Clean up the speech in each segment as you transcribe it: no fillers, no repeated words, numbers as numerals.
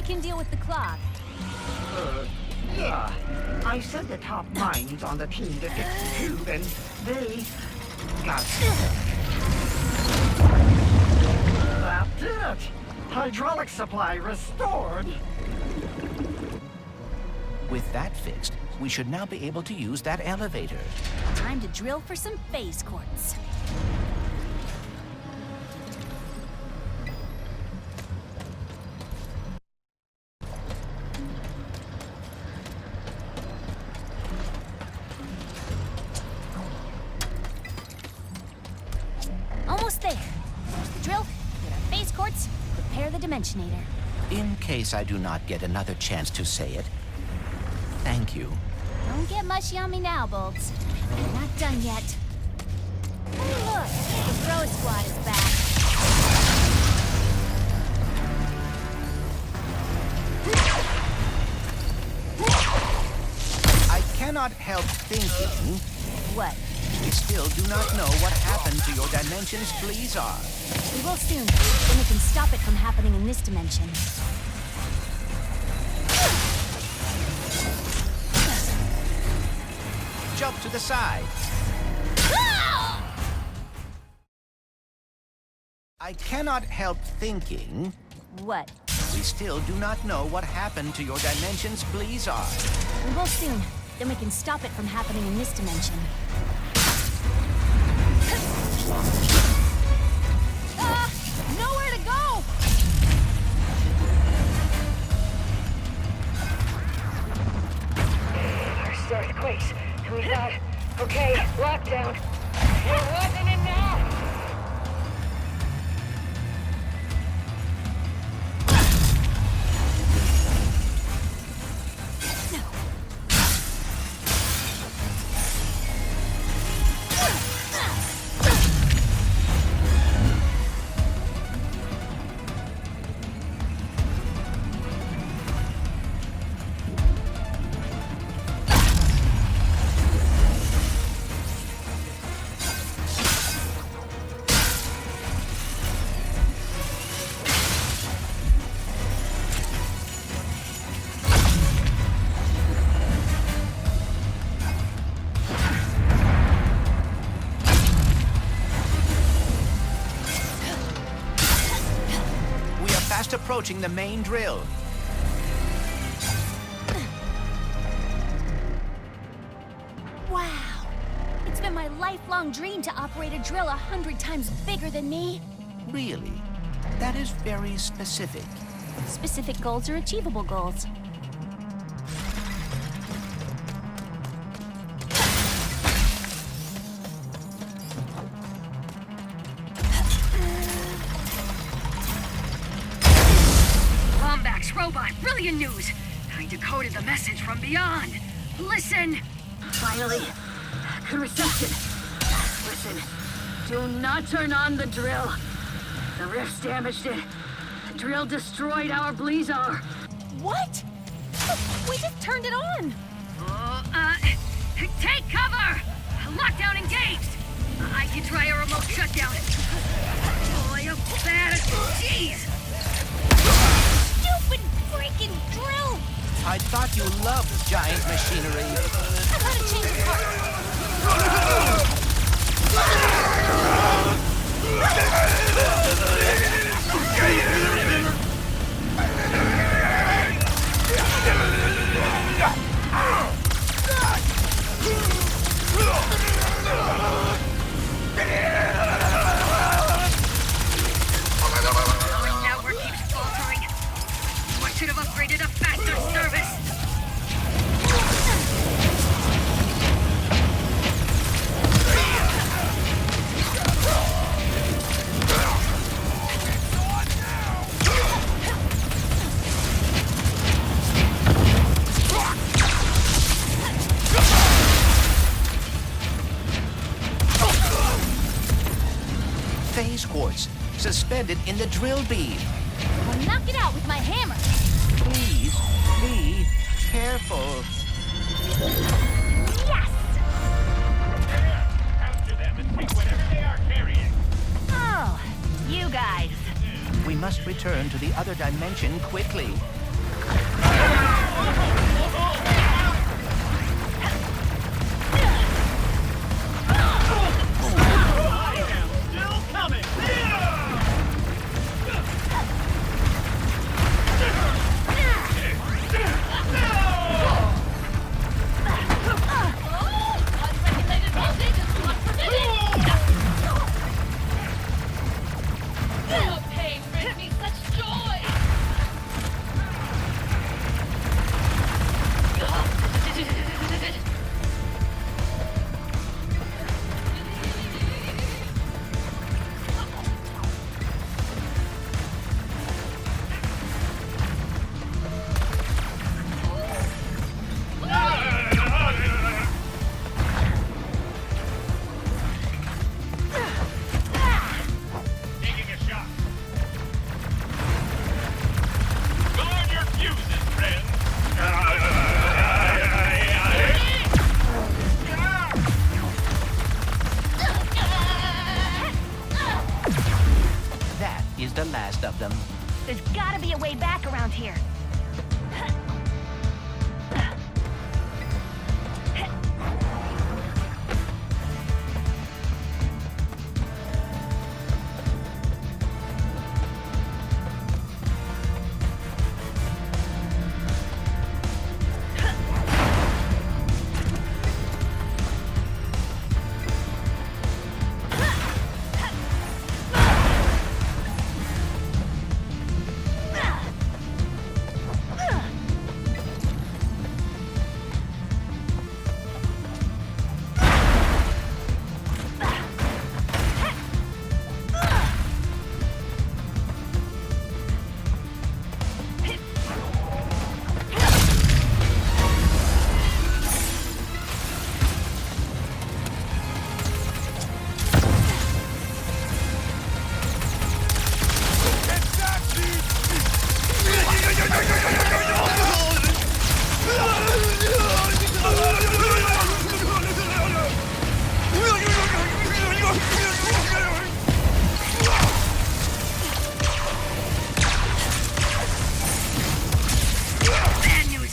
can deal with the clock. Yeah. I sent the top minds on the team to fix the tube, and they got sick. That's it. Hydraulic supply restored. With that fixed, we should now be able to use that elevator. Time to drill for some phase quartz. Almost there. There's the drill, get our phase quartz, prepare the dimensionator. In case I do not get another chance to say it, thank you. Don't get mushy on me now, Bolts. We're not done yet. Hey, look, the throw squad is back. I cannot help thinking. What? We still do not know what happened to your dimension's Blizzar. We will soon. Then we can stop it from happening in this dimension. Jump to the side. I cannot help thinking. What? We still do not know what happened to your dimension's Blizzar. We will soon. Then we can stop it from happening in this dimension. Nowhere to go! First earthquakes. And we thought, okay, lockdown. It wasn't it now! Fast approaching the main drill. Wow! It's been my lifelong dream to operate a drill 100 times bigger than me. Really? That is very specific. Specific goals are achievable goals. Robot, brilliant news! I decoded the message from beyond. Listen! Finally, good reception. Listen, do not turn on the drill. The rifts damaged it. The drill destroyed our Blizzar. What? We just turned it on! Take cover! Lockdown engaged! I can try a remote shutdown. Boy, a bad... Jeez! Stupid freaking drill! I thought you loved giant machinery. I gotta change the Should have upgraded a faster service! Phase quartz, suspended in the drill beam. I'll knock it out with my hammer! Please, be careful. Yes! After them and take whatever they are carrying. Oh, you guys. We must return to the other dimension quickly. is the last of them. There's gotta be a way back around here.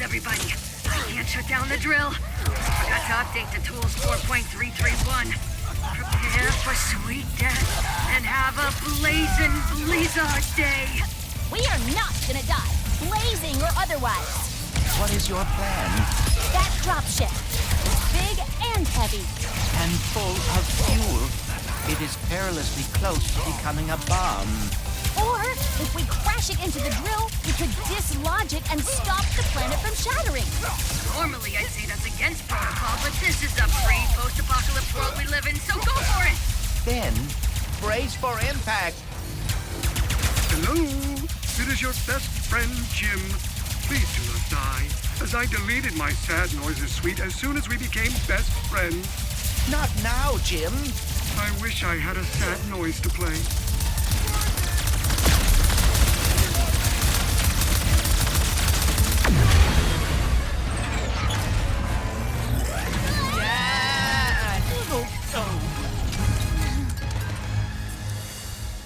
Everybody, I can't shut down the drill. Forgot to update the tools 4.331. Prepare for sweet death and have a blazing blizzard day. We are not gonna die, blazing or otherwise. What is your plan? That dropship is big and heavy. And full of fuel. It is perilously close to becoming a bomb. Or, if we crash it into the drill, we could dislodge it and stop the planet from shattering. Normally, I'd say that's against protocol, but this is the pre-post-apocalypse world we live in, so go for it! Then, brace for impact. Hello, it is your best friend, Jim. Please do not die, as I deleted my sad noises suite as soon as we became best friends. Not now, Jim. I wish I had a sad noise to play.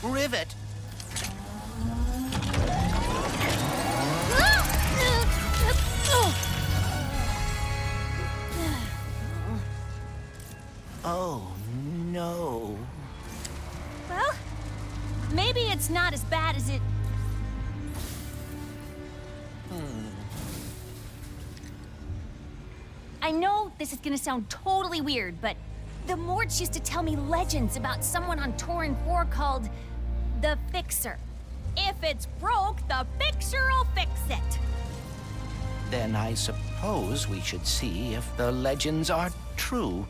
Rivet. Oh, no. Well, maybe it's not as bad as it... I know this is gonna sound totally weird, but the Morts used to tell me legends about someone on Torrin 4 called the Fixer. If it's broke, the Fixer'll fix it. Then I suppose we should see if the legends are true.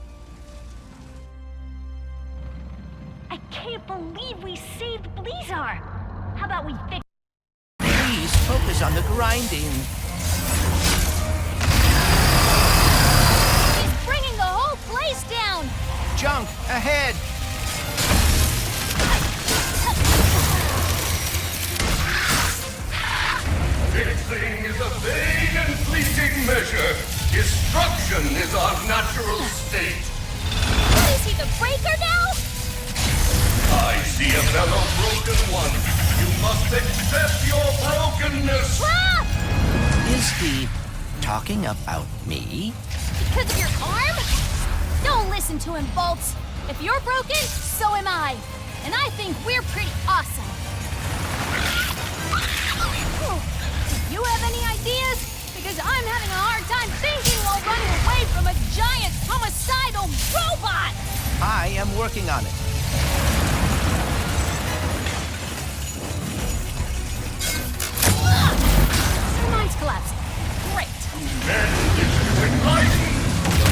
I can't believe we saved Blizzard. How about we fix... Please focus on the grinding. He's bringing the whole place down! Junk ahead! Fixing is a vague and fleeting measure. Destruction is our natural state. What is he, the breaker now? I see a fellow broken one. You must accept your brokenness. Ah! Is he talking about me? Because of your arm? Don't listen to him, Bolts. If you're broken, so am I. And I think we're pretty awesome. Do you have any ideas? Because I'm having a hard time thinking while running away from a giant homicidal robot! I am working on it. Mine's collapsing. Great. Men wish to enlighten.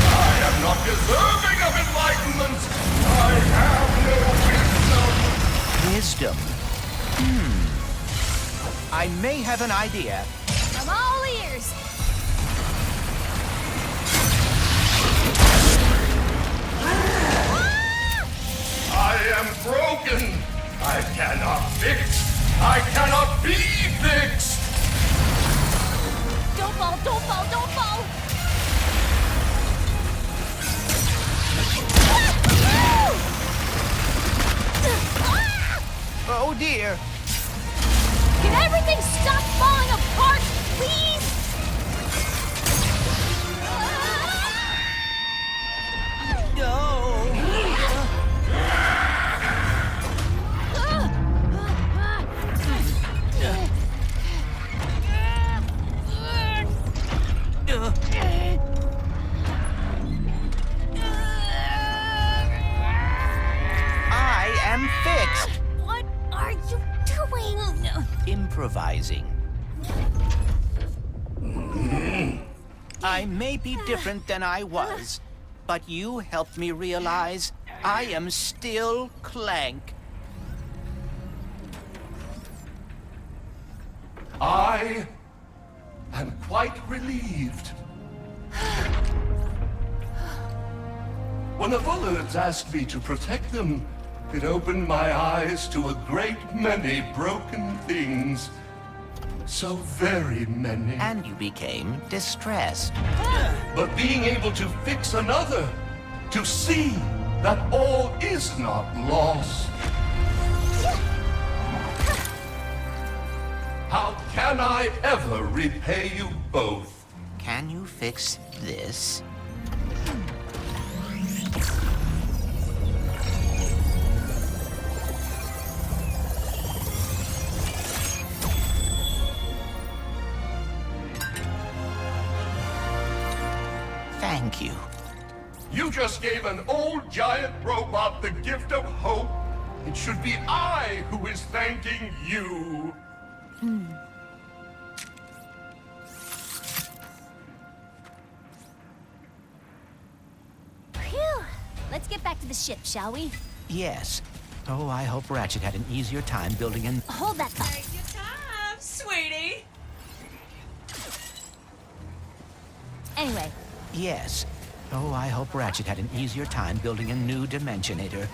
I am not deserving of enlightenment. I have no wisdom. Wisdom. I may have an idea. I'm all ears. I am broken. I cannot fix. I cannot be fixed. Don't fall, don't fall, don't fall! Oh dear. Can everything stop falling apart, please? I am fixed. What are you doing? Improvising. I may be different than I was, but you helped me realize I am still Clank. I am quite relieved. When the Bullards asked me to protect them, it opened my eyes to a great many broken things. So very many. And you became distressed. But being able to fix another, to see that all is not lost. How can I ever repay you both? Can you fix this? Thank you. You just gave an old giant robot the gift of hope. It should be I who is thanking you. Phew. Let's get back to the ship, shall we? Yes. Oh, I hope Ratchet had an easier time building an... Hold that thought. Take your time, sweetie. Anyway, Yes. Oh, I hope Ratchet had an easier time building a new Dimensionator.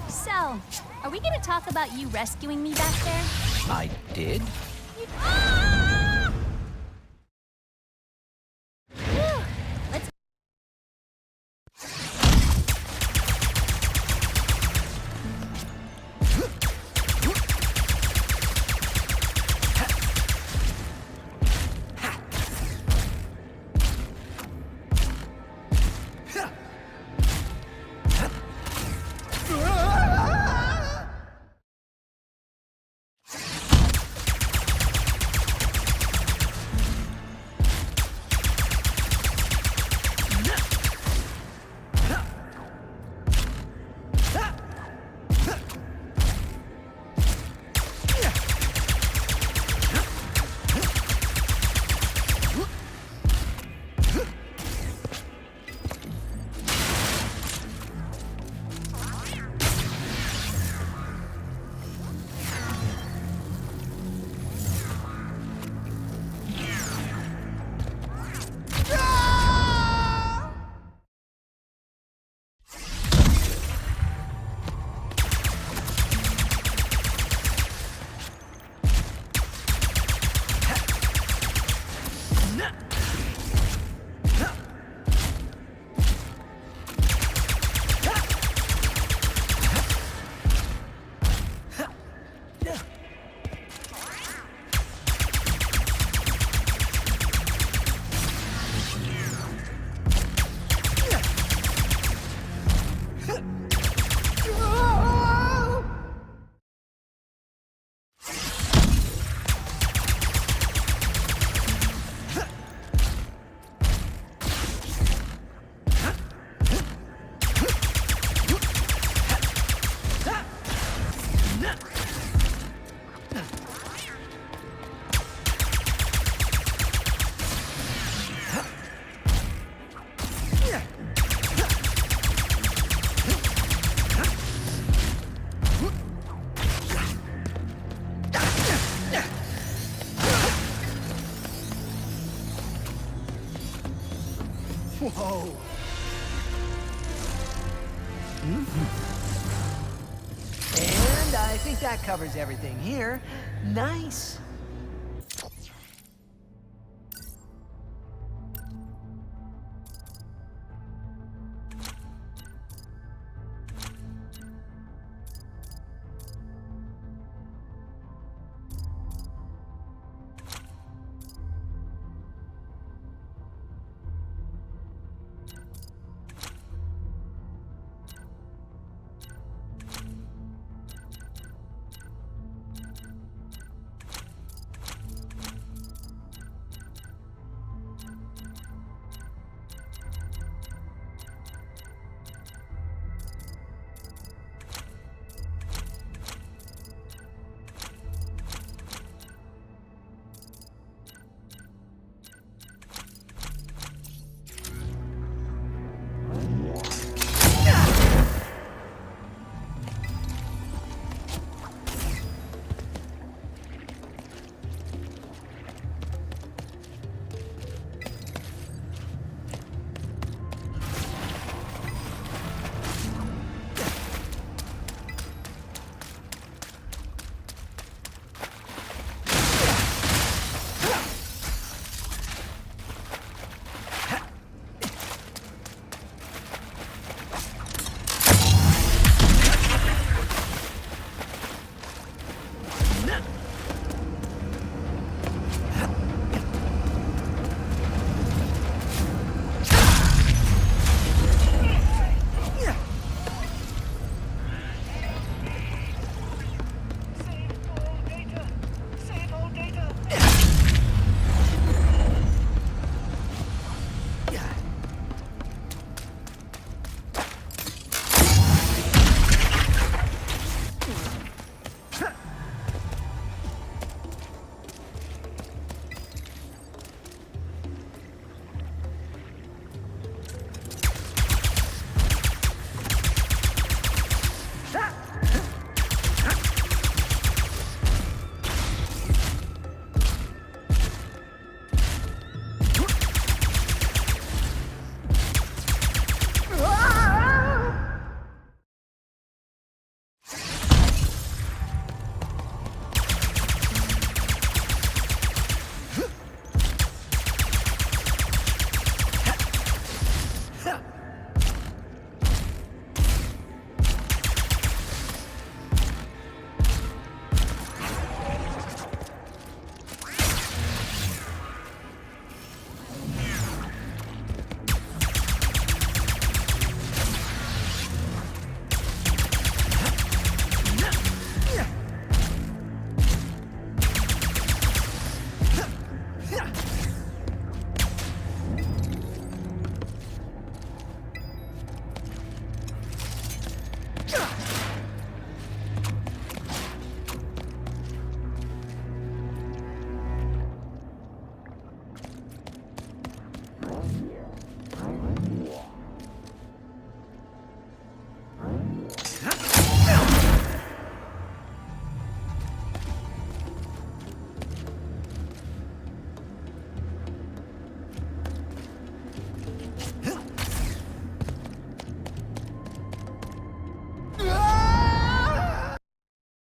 so, are we gonna talk about you rescuing me back there? I did? Ah! Phew. Let's... Whoa. And I think that covers everything here. Nice. Bye.